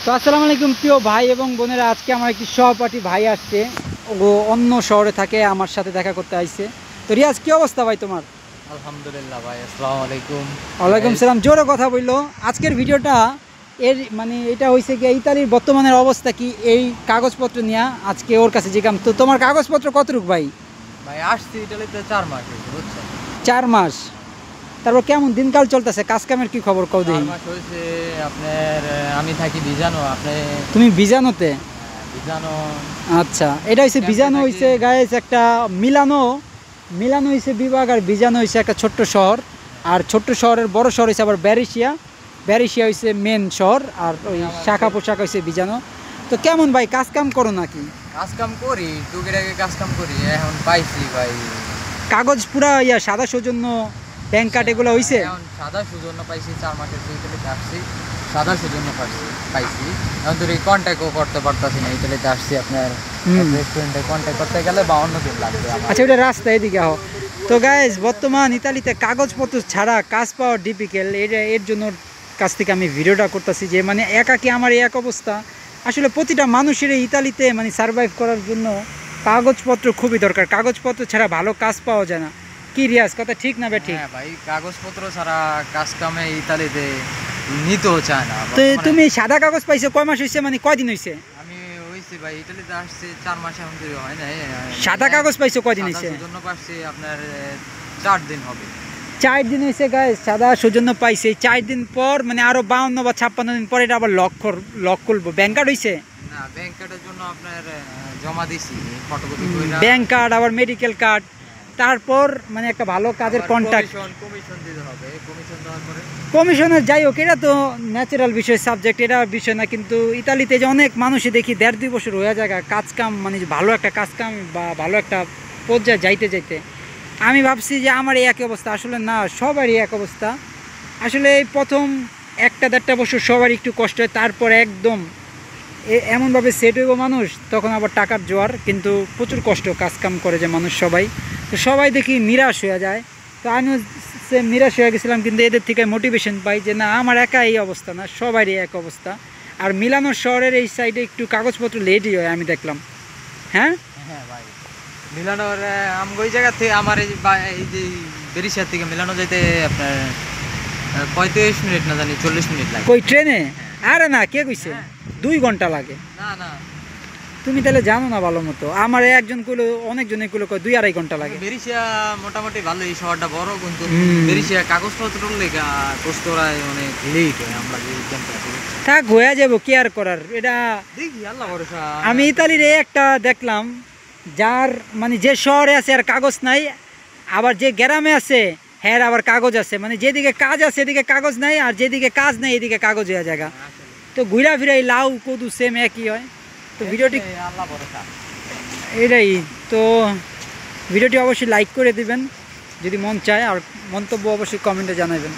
তো আসসালামু আলাইকুম প্রিয় ভাই এবং বোনেরা, আজকে আমার একটি সহপাঠী ভাই আসছে, ও অন্য শহরে থাকে, আমার সাথে দেখা করতে আইছে। তো রিয়াজ, কি অবস্থা ভাই তোমার? আলহামদুলিল্লাহ ভাই, আসসালামু আলাইকুম। ওয়ালাইকুম সালাম। জোরে কথা বললো। আজকের ভিডিওটা মানে এটা হয়েছে কি, ইতালির বর্তমানের অবস্থা কি, এই কাগজপত্র নিয়ে আজকে ওর কাছে জিজ্ঞাম। তো তোমার কাগজপত্র কতটুক ভাই? ভাই আসছি ইটালিতে 4 মাস হয়েছে, বুঝছেন? 4 মাস। তারপর কেমন দিনকাল চলতেছে? কাজ কামের কি খবর কও 4 দেখি। মাস হয়েছে আপনার। আমি থাকি বিজানো। আপনি? তুমি বিজানোতে? বিজানো। আচ্ছা, এটা হচ্ছে বিজানো, হয়েছে গাইস একটা মিলানো। মিলানো হয়েছে বিভাগ, আর বিজানো হয়েছে একটা ছোট্ট শহর। আর ছোট্ট শহরের বড় শহর হয়েছে আবার ব্যারিশিয়া। ব্যারিশিয়া হয়েছে মেন শহর, আর ওই শাখা পোশাক হয়েছে বিজানো। তো কেমন ভাই, কাজ কাম করো নাকি? কাজ কাম করি, টুকিটাকি কাজ কাম করি। এখন পাইছি ভাই কাগজ পুরা সাদা সৌজন্য, ব্যাংক কার্ড এগুলো হয়েছে? এখন সাদা সুজন্য পাইছি। 4 মাসের ইটালিতে আসছি, সাদা সুজন্য পাইছি। এখন তো কন্ট্যাক্টও করতে পারতাছি না। ইটালিতে আসছি আপনার রেস্টুরেন্টে কন্ট্যাক্ট করতে গেলে 52 দিন লাগবে আমার। আচ্ছা, ওটা রাস্তা এদিকে আহ। তো গাইস, বর্তমান ইতালিতে কাগজপত্র ছাড়া কাজ পাওয়া ডিফিকাল্ট। এর জন্য কাছ থেকে আমি ভিডিওটা করতেছি যে মানে একাকি আমার এই এক অবস্থা। আসলে প্রতিটা মানুষের ইতালিতে মানে সার্ভাইভ করার জন্য কাগজপত্র খুবই দরকার। কাগজপত্র ছাড়া ভালো কাজ পাওয়া যায় না। কি রিয়াজ, কথা ঠিক না বে? ঠিক। হ্যাঁ ভাই, কাগজপত্র ছাড়া কাজ কামে ইতালিতে নিতেও চায় না। তো তুমি সাদা কাগজ পাইছো কয় মাস হয়েছে, মানে কয়দিন হয়েছে? আমি হইছি ভাই, ইতালিতে আসছে 4 মাস এখন ধরে হয় না। সাদা কাগজ পাইছো কয়দিন হয়েছে? জন্য পাচ্ছি আপনার 4 দিন হবে। 4 দিন হয়েছে গাইস, সাদা সৌজন্য পাইছে। 4 দিন পর মানে আরো 52 বা 56 দিন পরে এটা আবার লক করবো। ব্যাংক কার্ড হয়েছে না, ব্যাংক কার্ডের জন্য আপনার জমা দিছি ফটোকপি কইরা। ব্যাংক কার্ড, আবার মেডিকেল কার্ড, তারপর মানে একটা ভালো কাজের কন্ট্যাক্ট। কমিশন দিতে হবে। কমিশন দেওয়ার পরে কমিশনের যাই হোক, এটা তো ন্যাচারাল বিষয়, সাবজেক্ট, এটা বিষয় না। কিন্তু ইতালিতে যে অনেক মানুষই দেখি 1.5-2 বছর হয়ে যায় কাজ কাম, মানে ভালো একটা কাজ কাম বা ভালো একটা পর্যায়ে যাইতে যাইতে। আমি ভাবছি যে আমার এই একই অবস্থা, আসলে না, সবারই এক অবস্থা। আসলে এই প্রথম 1-1.5 বছর সবারই একটু কষ্ট হয়, তারপর একদম এমনভাবে সেট হইব মানুষ, তখন আবার টাকার জোয়ার। কিন্তু প্রচুর কষ্ট কাজ কাম করে যে মানুষ সবাই। তো সবাই দেখি নিরাশ হয়ে যায়। তো আমিও সে নিরাশ হয়ে গেছিলাম, কিন্তু এদের থেকে মোটিভেশন পাই যে না, আমার একা এই অবস্থা না, সবারই এক অবস্থা। আর মিলানোর শহরের এই সাইডে একটু কাগজপত্র লেটই হয়, আমি দেখলাম। হ্যাঁ হ্যাঁ ভাই, মিলানোর ওই জায়গা থেকে আমার এই যে বেরিশিয়ার থেকে মিলানো যাইতে আপনার 35 মিনিট না জানি 40 মিনিট লাগে। কই ট্রেনে? আরে না, কে কইছে 2 ঘন্টা লাগে? না না, তুমি তাহলে জানো না ভালো মতো। আমার একজন কইলো, অনেকজনে কইলো 2-2.5 ঘন্টা লাগে। বেরিশিয়া মোটামুটি ভালো, এই শহরটা বড়, কিন্তু বেরিশিয়া কাগজপত্র লেখা কষ্টরায় অনেক লেট হয়। আমরা যে থাক, হয়ে যাবো, কি আর করার। এটা দেখি আল্লাহ ভরসা। আমি ইতালির একটা দেখলাম, যার মানে যে শহরে আছে আর কাগজ নাই, আবার যে গ্রামে আছে হ্যাঁ আবার কাগজ আছে। মানে যেদিকে কাজ আছে এদিকে কাগজ নাই, আর যেদিকে কাজ নাই এদিকে কাগজ হয়ে জায়গা। তো ঘুরা ফিরাই লাউ কদু সেম একই হয়। তো ভিডিওটি আল্লাহ ভরসা এটাই। তো ভিডিওটি অবশ্যই লাইক করে দিবেন যদি মন চায়, আর মন্তব্য অবশ্যই কমেন্টে জানাবেন।